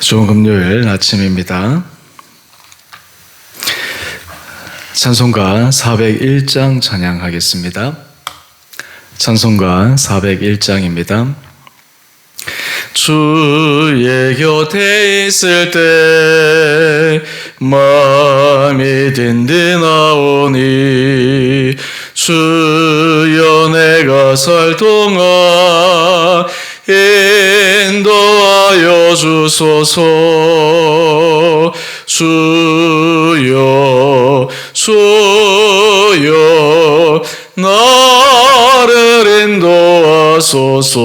좋은 금요일 아침입니다. 찬송가 401장 찬양하겠습니다. 찬송가 401장입니다. 주의 곁에 있을 때 마음이 든든하오니 주여 내가 살 동안 인도하여 주소서. 주여 주여 나를 인도하소서.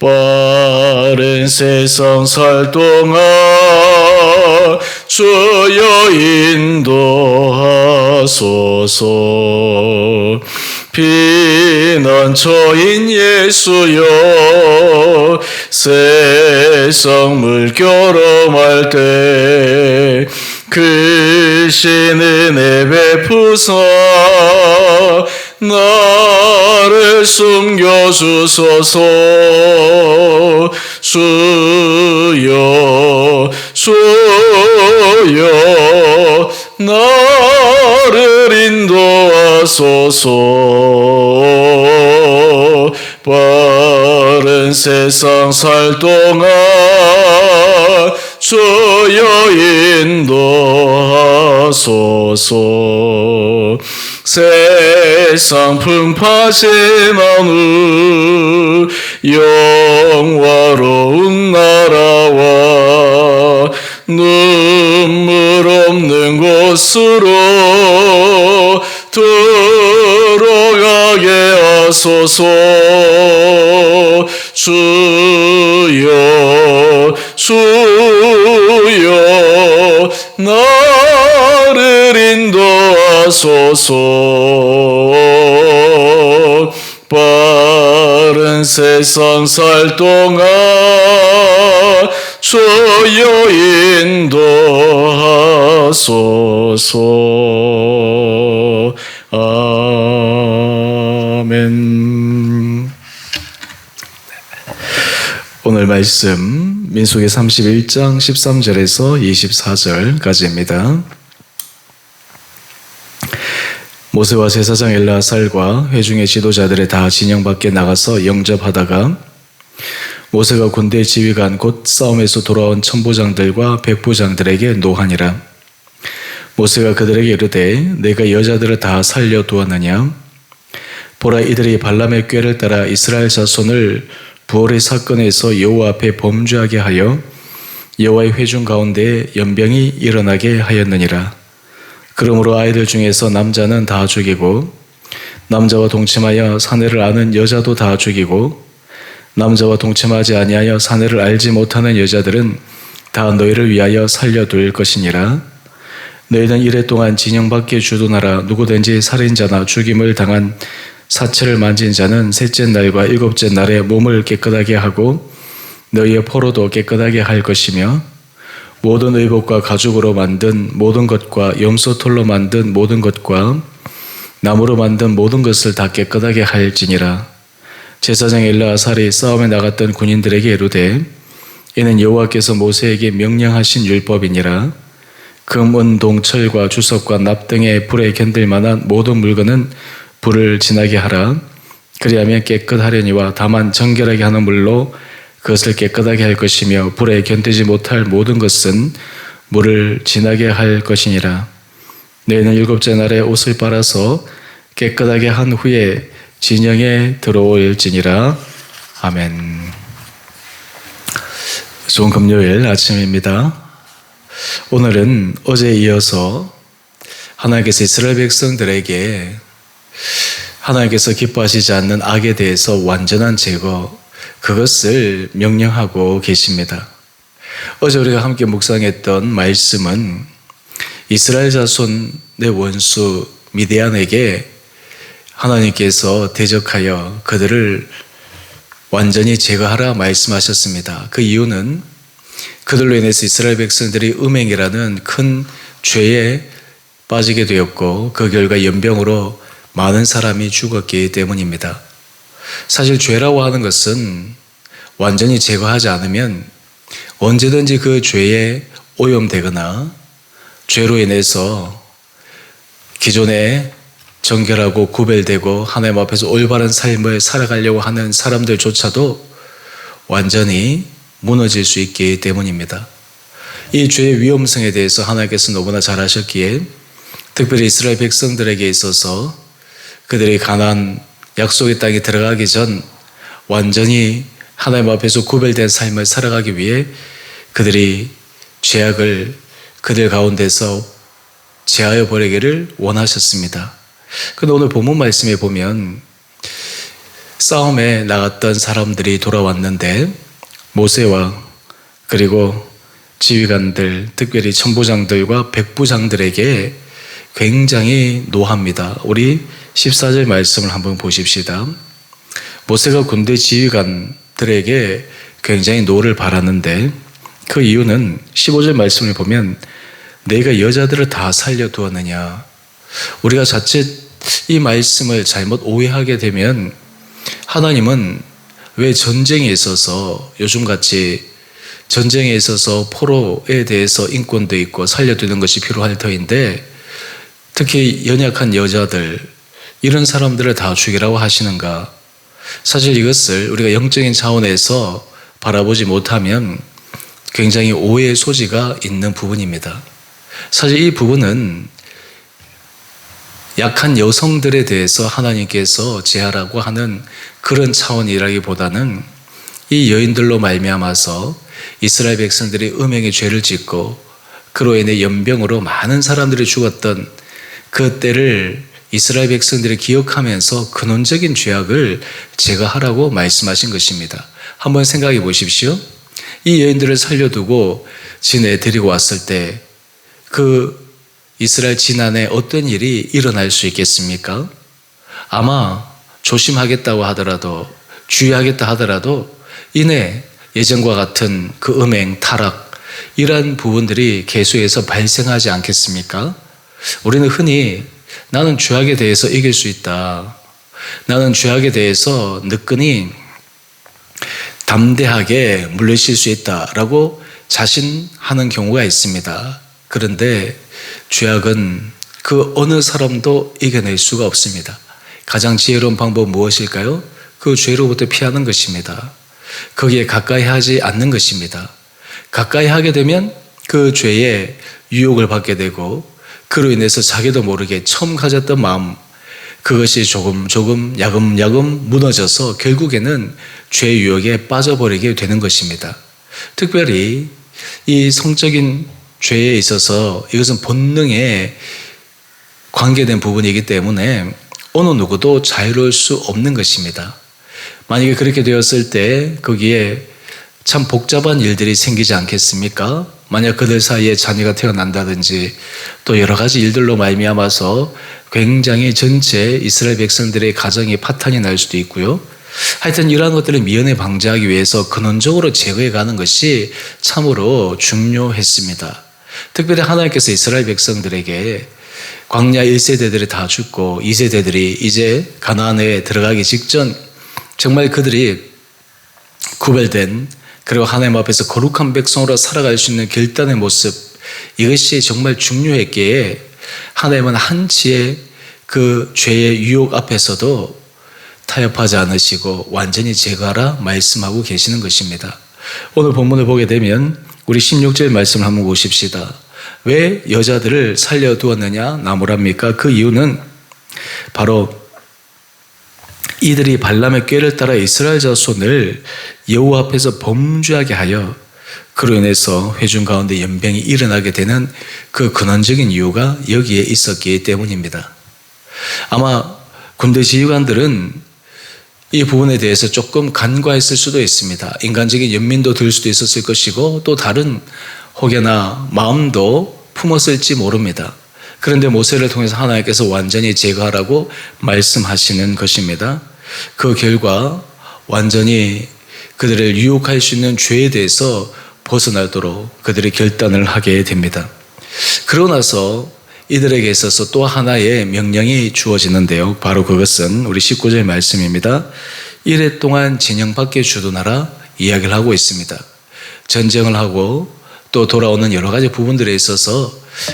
빠른 세상 살 동안 주여 인도하소서. 피난처인 예수여 세상 물결험할 때 크신 은혜 베푸사 나를 숨겨주소서. 주여 주여 나를 인도하소서. 빠른 세상 살 동안 주여 인도하소서. 세상 풍파지만 후 영화로운 나라와 눈물 없는 곳으로 들어가게 하소서. 주여 주여 나를 인도하소서. 빠른 세상 살 동안 주여 인도하소서. 아멘. 오늘 말씀 민수기 31장 13절에서 24절까지입니다. 모세와 제사장 엘르아살과 회중의 지도자들이 다 진영 밖에 나가서 영접하다가 모세가 군대 지휘관 곧 싸움에서 돌아온 천부장들과 백부장들에게 노하니라. 모세가 그들에게 이르되 내가 여자들을 다 살려두었느냐? 보라, 이들이 발람의 꾀를 따라 이스라엘 자손을 부올의 사건에서 여호와 앞에 범죄하게 하여 여호와의 회중 가운데 연병이 일어나게 하였느니라. 그러므로 아이들 중에서 남자는 다 죽이고 남자와 동침하여 사내를 아는 여자도 다 죽이고 남자와 동침하지 아니하여 사내를 알지 못하는 여자들은 다 너희를 위하여 살려둘 것이니라. 너희는 이래 동안 진영 밖에 주둔하라. 누구든지 살인자나 죽임을 당한 사체를 만진 자는 셋째 날과 일곱째 날에 몸을 깨끗하게 하고 너희의 포로도 깨끗하게 할 것이며 모든 의복과 가죽으로 만든 모든 것과 염소털로 만든 모든 것과 나무로 만든 모든 것을 다 깨끗하게 할지니라. 제사장 엘르아살이 싸움에 나갔던 군인들에게 이르되 이는 여호와께서 모세에게 명령하신 율법이니라. 금, 은, 동, 철과 주석과 납 등의 불에 견딜 만한 모든 물건은 불을 지나게 하라. 그리하면 깨끗하려니와 다만 정결하게 하는 물로 그것을 깨끗하게 할 것이며 불에 견디지 못할 모든 것은 물을 지나게 할 것이니라. 너희는 일곱째 날에 옷을 빨아서 깨끗하게 한 후에 진영에 들어올지니라. 아멘. 좋은 금요일 아침입니다. 오늘은 어제에 이어서 하나님께서 이스라엘 백성들에게 하나님께서 기뻐하시지 않는 악에 대해서 완전한 제거, 그것을 명령하고 계십니다. 어제 우리가 함께 묵상했던 말씀은 이스라엘 자손의 원수 미디안에게 하나님께서 대적하여 그들을 완전히 제거하라 말씀하셨습니다. 그 이유는 그들로 인해서 이스라엘 백성들이 음행이라는 큰 죄에 빠지게 되었고 그 결과 연병으로 많은 사람이 죽었기 때문입니다. 사실 죄라고 하는 것은 완전히 제거하지 않으면 언제든지 그 죄에 오염되거나 죄로 인해서 기존에 정결하고 구별되고 하나님 앞에서 올바른 삶을 살아가려고 하는 사람들조차도 완전히 무너질 수 있기 때문입니다. 이 죄의 위험성에 대해서 하나님께서 너무나 잘 아셨기에 특별히 이스라엘 백성들에게 있어서 그들이 가나안 약속의 땅에 들어가기 전 완전히 하나님 앞에서 구별된 삶을 살아가기 위해 그들이 죄악을 그들 가운데서 제하여 버리기를 원하셨습니다. 그런데 오늘 본문 말씀에 보면 싸움에 나갔던 사람들이 돌아왔는데 모세와 그리고 지휘관들, 특별히 천부장들과 백부장들에게 굉장히 노합니다. 우리 14절 말씀을 한번 보십시다. 모세가 군대 지휘관들에게 굉장히 노를 바랐는데 그 이유는 15절 말씀을 보면 내가 여자들을 다 살려두었느냐. 우리가 자칫 이 말씀을 잘못 오해하게 되면 하나님은 왜 전쟁에 있어서 요즘같이 전쟁에 있어서 포로에 대해서 인권도 있고 살려두는 것이 필요할 터인데 특히 연약한 여자들 이런 사람들을 다 죽이라고 하시는가. 사실 이것을 우리가 영적인 차원에서 바라보지 못하면 굉장히 오해의 소지가 있는 부분입니다. 사실 이 부분은 약한 여성들에 대해서 하나님께서 제하라고 하는 그런 차원이라기보다는 이 여인들로 말미암아서 이스라엘 백성들이 음행의 죄를 짓고 그로 인해 연병으로 많은 사람들이 죽었던 그 때를 이스라엘 백성들이 기억하면서 근원적인 죄악을 제거하라고 말씀하신 것입니다. 한번 생각해 보십시오. 이 여인들을 살려두고 진에 데리고 왔을 때 그 이스라엘 진안에 어떤 일이 일어날 수 있겠습니까? 아마 조심하겠다고 하더라도 주의하겠다 하더라도 이내 예전과 같은 그 음행, 타락 이러한 부분들이 계속해서 발생하지 않겠습니까? 우리는 흔히 나는 죄악에 대해서 이길 수 있다. 나는 죄악에 대해서 느끼니 담대하게 물리칠 수 있다라고 자신하는 경우가 있습니다. 그런데 죄악은 그 어느 사람도 이겨낼 수가 없습니다. 가장 지혜로운 방법은 무엇일까요? 그 죄로부터 피하는 것입니다. 거기에 가까이 하지 않는 것입니다. 가까이 하게 되면 그 죄에 유혹을 받게 되고 그로 인해서 자기도 모르게 처음 가졌던 마음 그것이 조금 야금야금 무너져서 결국에는 죄의 유혹에 빠져버리게 되는 것입니다. 특별히 이 성적인 죄에 있어서 이것은 본능에 관계된 부분이기 때문에 어느 누구도 자유로울 수 없는 것입니다. 만약에 그렇게 되었을 때 거기에 참 복잡한 일들이 생기지 않겠습니까? 만약 그들 사이에 자녀가 태어난다든지 또 여러 가지 일들로 말미암아서 굉장히 전체 이스라엘 백성들의 가정이 파탄이 날 수도 있고요. 하여튼 이러한 것들을 미연에 방지하기 위해서 근원적으로 제거해 가는 것이 참으로 중요했습니다. 특별히 하나님께서 이스라엘 백성들에게 광야 1세대들이 다 죽고 2세대들이 이제 가나안에 들어가기 직전 정말 그들이 구별된 그리고 하나님 앞에서 거룩한 백성으로 살아갈 수 있는 결단의 모습 이것이 정말 중요했기에 하나님은 한치의 그 죄의 유혹 앞에서도 타협하지 않으시고 완전히 제거하라 말씀하고 계시는 것입니다. 오늘 본문을 보게 되면 우리 16절 말씀을 한번 보십시다. 왜 여자들을 살려두었느냐 나무랍니까? 그 이유는 바로 이들이 발람의 꾀를 따라 이스라엘 자손을 여호와 앞에서 범죄하게 하여 그로 인해서 회중 가운데 연병이 일어나게 되는 그 근원적인 이유가 여기에 있었기 때문입니다. 아마 군대 지휘관들은 이 부분에 대해서 조금 간과했을 수도 있습니다. 인간적인 연민도 들 수도 있었을 것이고 또 다른 혹여나 마음도 품었을지 모릅니다. 그런데 모세를 통해서 하나님께서 완전히 제거하라고 말씀하시는 것입니다. 그 결과 완전히 그들을 유혹할 수 있는 죄에 대해서 벗어나도록 그들이 결단을 하게 됩니다. 그러고 나서 이들에게 있어서 또 하나의 명령이 주어지는데요. 바로 그것은 우리 19절 말씀입니다. 이래 동안 진영 밖에 주둔하라. 이야기를 하고 있습니다. 전쟁을 하고 또 돌아오는 여러 가지 부분들에 있어서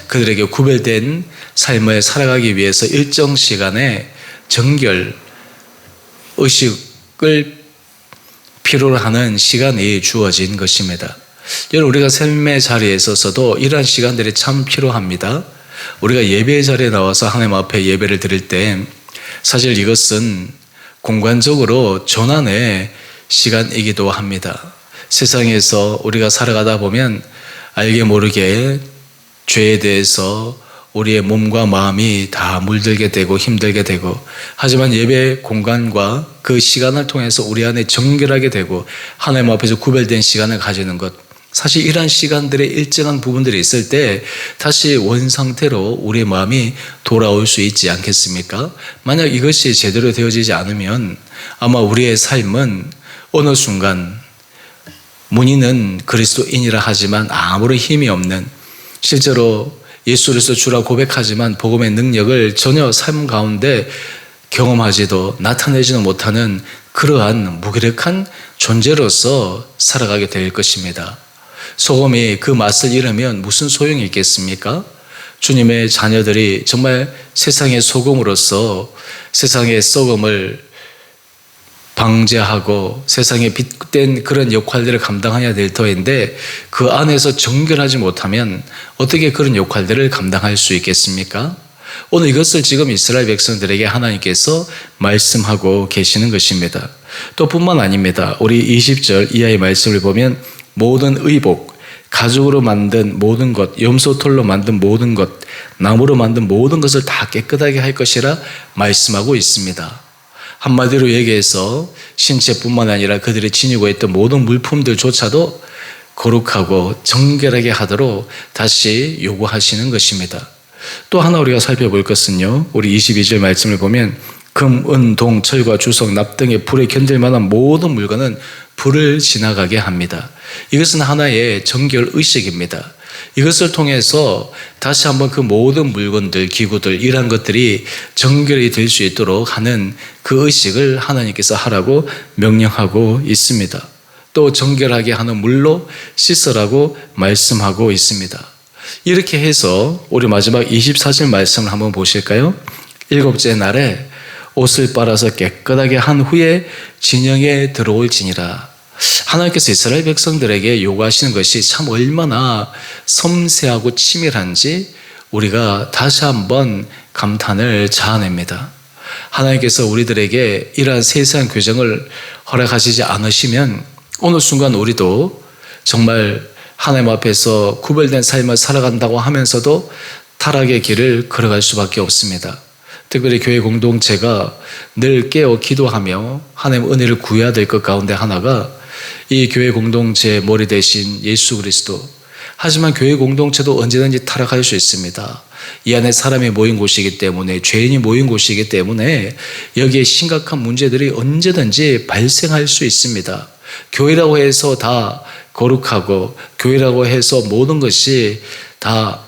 그들에게 구별된 삶을 살아가기 위해서 일정 시간의 정결 의식을 필요로 하는 시간이 주어진 것입니다. 여러분, 우리가 삶의 자리에 있어서도 이러한 시간들이 참 필요합니다. 우리가 예배의 자리에 나와서 하나님 앞에 예배를 드릴 때 사실 이것은 공간적으로 전환의 시간이기도 합니다. 세상에서 우리가 살아가다 보면 알게 모르게 죄에 대해서 우리의 몸과 마음이 다 물들게 되고 힘들게 되고, 하지만 예배 공간과 그 시간을 통해서 우리 안에 정결하게 되고 하나님 앞에서 구별된 시간을 가지는 것, 사실 이러한 시간들의 일정한 부분들이 있을 때 다시 원상태로 우리의 마음이 돌아올 수 있지 않겠습니까? 만약 이것이 제대로 되어지지 않으면 아마 우리의 삶은 어느 순간 문의는 그리스도인이라 하지만 아무런 힘이 없는, 실제로 예수 그리스도 주라 고백하지만 복음의 능력을 전혀 삶 가운데 경험하지도 나타내지도 못하는 그러한 무기력한 존재로서 살아가게 될 것입니다. 소금이 그 맛을 잃으면 무슨 소용이 있겠습니까? 주님의 자녀들이 정말 세상의 소금으로서 세상의 썩음을 방제하고 세상에 빛된 그런 역할들을 감당해야 될 터인데, 그 안에서 정결하지 못하면 어떻게 그런 역할들을 감당할 수 있겠습니까? 오늘 이것을 지금 이스라엘 백성들에게 하나님께서 말씀하고 계시는 것입니다. 또 뿐만 아닙니다. 우리 20절 이하의 말씀을 보면 모든 의복, 가죽으로 만든 모든 것, 염소털로 만든 모든 것, 나무로 만든 모든 것을 다 깨끗하게 할 것이라 말씀하고 있습니다. 한마디로 얘기해서 신체뿐만 아니라 그들이 지니고 있던 모든 물품들조차도 거룩하고 정결하게 하도록 다시 요구하시는 것입니다. 또 하나 우리가 살펴볼 것은요, 우리 22절 말씀을 보면 금, 은, 동, 철과 주석, 납 등의 불에 견딜 만한 모든 물건은 불을 지나가게 합니다. 이것은 하나의 정결 의식입니다. 이것을 통해서 다시 한번 그 모든 물건들, 기구들, 이러한 것들이 정결이 될 수 있도록 하는 그 의식을 하나님께서 하라고 명령하고 있습니다. 또 정결하게 하는 물로 씻으라고 말씀하고 있습니다. 이렇게 해서 우리 마지막 24절 말씀을 한번 보실까요? 일곱째 날에 옷을 빨아서 깨끗하게 한 후에 진영에 들어올지니라. 하나님께서 이스라엘 백성들에게 요구하시는 것이 참 얼마나 섬세하고 치밀한지 우리가 다시 한번 감탄을 자아냅니다. 하나님께서 우리들에게 이러한 세세한 규정을 허락하시지 않으시면 어느 순간 우리도 정말 하나님 앞에서 구별된 삶을 살아간다고 하면서도 타락의 길을 걸어갈 수밖에 없습니다. 특별히 교회 공동체가 늘 깨어 기도하며 하나님의 은혜를 구해야 될 것 가운데 하나가 이 교회 공동체의 머리 대신 예수 그리스도. 하지만 교회 공동체도 언제든지 타락할 수 있습니다. 이 안에 사람이 모인 곳이기 때문에, 죄인이 모인 곳이기 때문에 여기에 심각한 문제들이 언제든지 발생할 수 있습니다. 교회라고 해서 다 거룩하고 교회라고 해서 모든 것이 다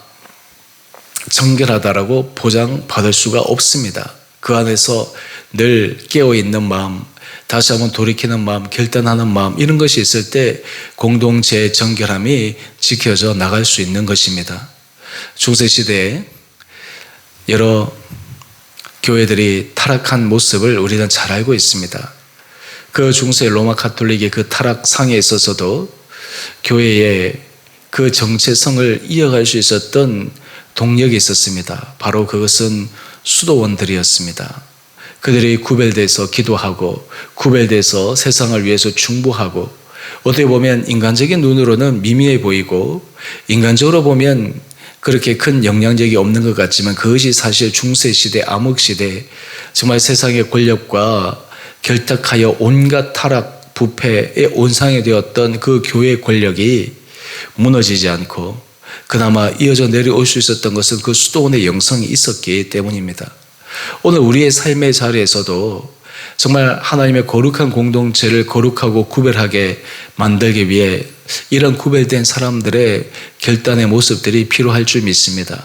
정결하다라고 보장받을 수가 없습니다. 그 안에서 늘 깨어있는 마음, 다시 한번 돌이키는 마음, 결단하는 마음, 이런 것이 있을 때 공동체의 정결함이 지켜져 나갈 수 있는 것입니다. 중세시대에 여러 교회들이 타락한 모습을 우리는 잘 알고 있습니다. 그 중세 로마 가톨릭의 그 타락상에 있어서도 교회의 그 정체성을 이어갈 수 있었던 동력이 있었습니다. 바로 그것은 수도원들이었습니다. 그들이 구별돼서 기도하고 구별돼서 세상을 위해서 중보하고, 어떻게 보면 인간적인 눈으로는 미미해 보이고 인간적으로 보면 그렇게 큰 영향력이 없는 것 같지만 그것이 사실 중세시대, 암흑시대 정말 세상의 권력과 결탁하여 온갖 타락, 부패의 온상이 되었던 그 교회의 권력이 무너지지 않고 그나마 이어져 내려올 수 있었던 것은 그 수도원의 영성이 있었기 때문입니다. 오늘 우리의 삶의 자리에서도 정말 하나님의 거룩한 공동체를 거룩하고 구별하게 만들기 위해 이런 구별된 사람들의 결단의 모습들이 필요할 줄 믿습니다.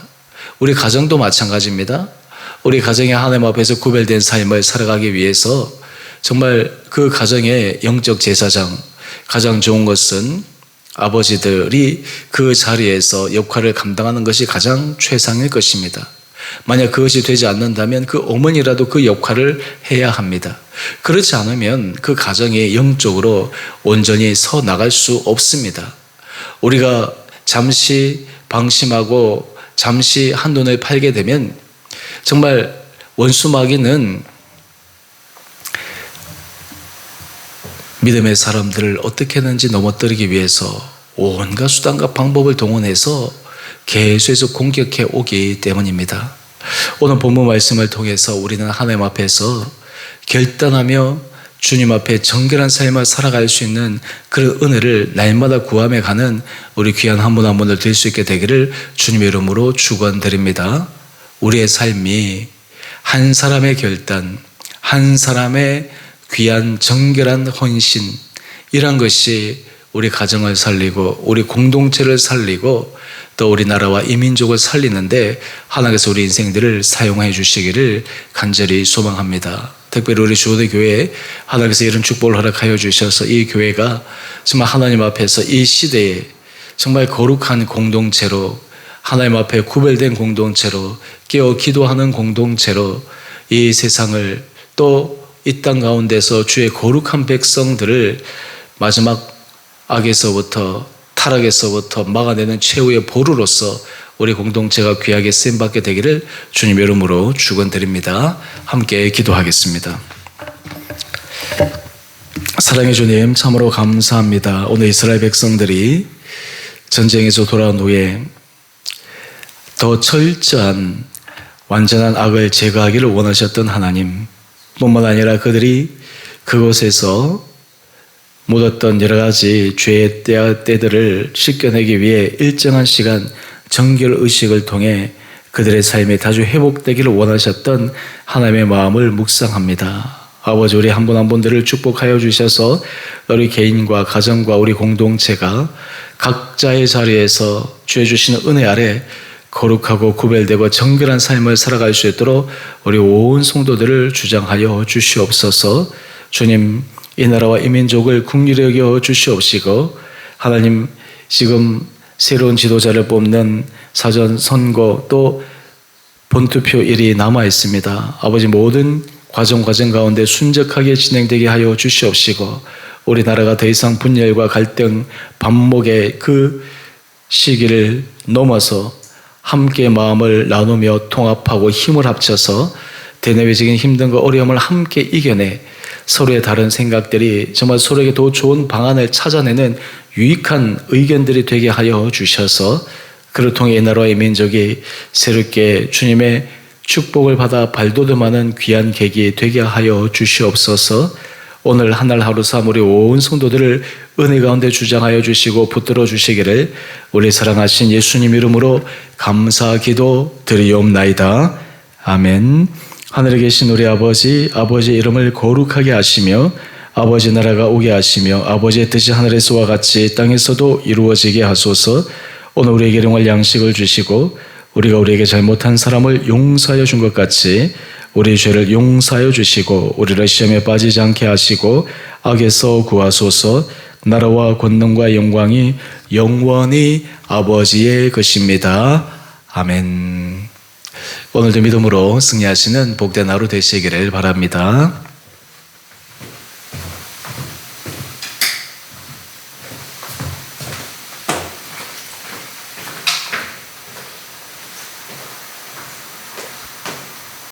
우리 가정도 마찬가지입니다. 우리 가정이 하나님 앞에서 구별된 삶을 살아가기 위해서 정말 그 가정의 영적 제사장, 가장 좋은 것은 아버지들이 그 자리에서 역할을 감당하는 것이 가장 최상일 것입니다. 만약 그것이 되지 않는다면 그 어머니라도 그 역할을 해야 합니다. 그렇지 않으면 그 가정이 영적으로 온전히 서 나갈 수 없습니다. 우리가 잠시 방심하고 잠시 한눈을 팔게 되면 정말 원수마귀는 믿음의 사람들을 어떻게든지 넘어뜨리기 위해서 온갖 수단과 방법을 동원해서 계속해서 공격해 오기 때문입니다. 오늘 본문 말씀을 통해서 우리는 하나님 앞에서 결단하며 주님 앞에 정결한 삶을 살아갈 수 있는 그런 은혜를 날마다 구하며 가는 우리 귀한 한 분 한 분을 될 수 있게 되기를 주님의 이름으로 축원드립니다. 우리의 삶이 한 사람의 결단, 한 사람의 귀한 정결한 헌신, 이런 것이 우리 가정을 살리고 우리 공동체를 살리고 또 우리나라와 이 민족을 살리는데 하나님께서 우리 인생들을 사용해 주시기를 간절히 소망합니다. 특별히 우리 주호대 교회에 하나님께서 이런 축복을 허락하여 주셔서 이 교회가 정말 하나님 앞에서 이 시대에 정말 거룩한 공동체로, 하나님 앞에 구별된 공동체로, 깨어 기도하는 공동체로 이 세상을 또 이 땅 가운데서 주의 거룩한 백성들을 마지막 악에서부터 타락에서부터 막아내는 최후의 보루로서 우리 공동체가 귀하게 쓰임받게 되기를 주님 이름으로 축원드립니다. 함께 기도하겠습니다. 사랑의 주님, 참으로 감사합니다. 오늘 이스라엘 백성들이 전쟁에서 돌아온 후에 더 철저한 완전한 악을 제거하기를 원하셨던 하나님, 뿐만 아니라 그들이 그곳에서 묻었던 여러 가지 죄의 때들을 씻겨내기 위해 일정한 시간 정결 의식을 통해 그들의 삶이 다시 회복되기를 원하셨던 하나님의 마음을 묵상합니다. 아버지, 우리 한 분 한 분들을 축복하여 주셔서 우리 개인과 가정과 우리 공동체가 각자의 자리에서 주의 주시는 은혜 아래 거룩하고 구별되고 정결한 삶을 살아갈 수 있도록 우리 온 성도들을 주장하여 주시옵소서. 주님, 이 나라와 이 민족을 긍휼히 여겨 주시옵시고, 하나님, 지금 새로운 지도자를 뽑는 사전 선거 또 본투표일이 남아 있습니다. 아버지, 모든 과정 가운데 순적하게 진행되게 하여 주시옵시고, 우리나라가 더 이상 분열과 갈등, 반목의 그 시기를 넘어서 함께 마음을 나누며 통합하고 힘을 합쳐서 대내외적인 힘든과 어려움을 함께 이겨내 서로의 다른 생각들이 정말 서로에게 더 좋은 방안을 찾아내는 유익한 의견들이 되게 하여 주셔서 그를 통해 이 나라의 민족이 새롭게 주님의 축복을 받아 발돋움하는 귀한 계기 되게 하여 주시옵소서. 오늘 한 날 하루 삼 우리 온 성도들을 은혜 가운데 주장하여 주시고 붙들어 주시기를 우리 사랑하신 예수님 이름으로 감사 기도 드리옵나이다. 아멘. 하늘에 계신 우리 아버지, 아버지의 이름을 거룩하게 하시며 아버지 나라가 오게 하시며 아버지의 뜻이 하늘에서와 같이 땅에서도 이루어지게 하소서. 오늘 우리에게 일용할 양식을 주시고 우리가 우리에게 잘못한 사람을 용서하여 준 것 같이 우리 죄를 용서하여 주시고 우리를 시험에 빠지지 않게 하시고 악에서 구하소서. 나라와 권능과 영광이 영원히 아버지의 것입니다. 아멘. 오늘도 믿음으로 승리하시는 복된 하루 되시기를 바랍니다.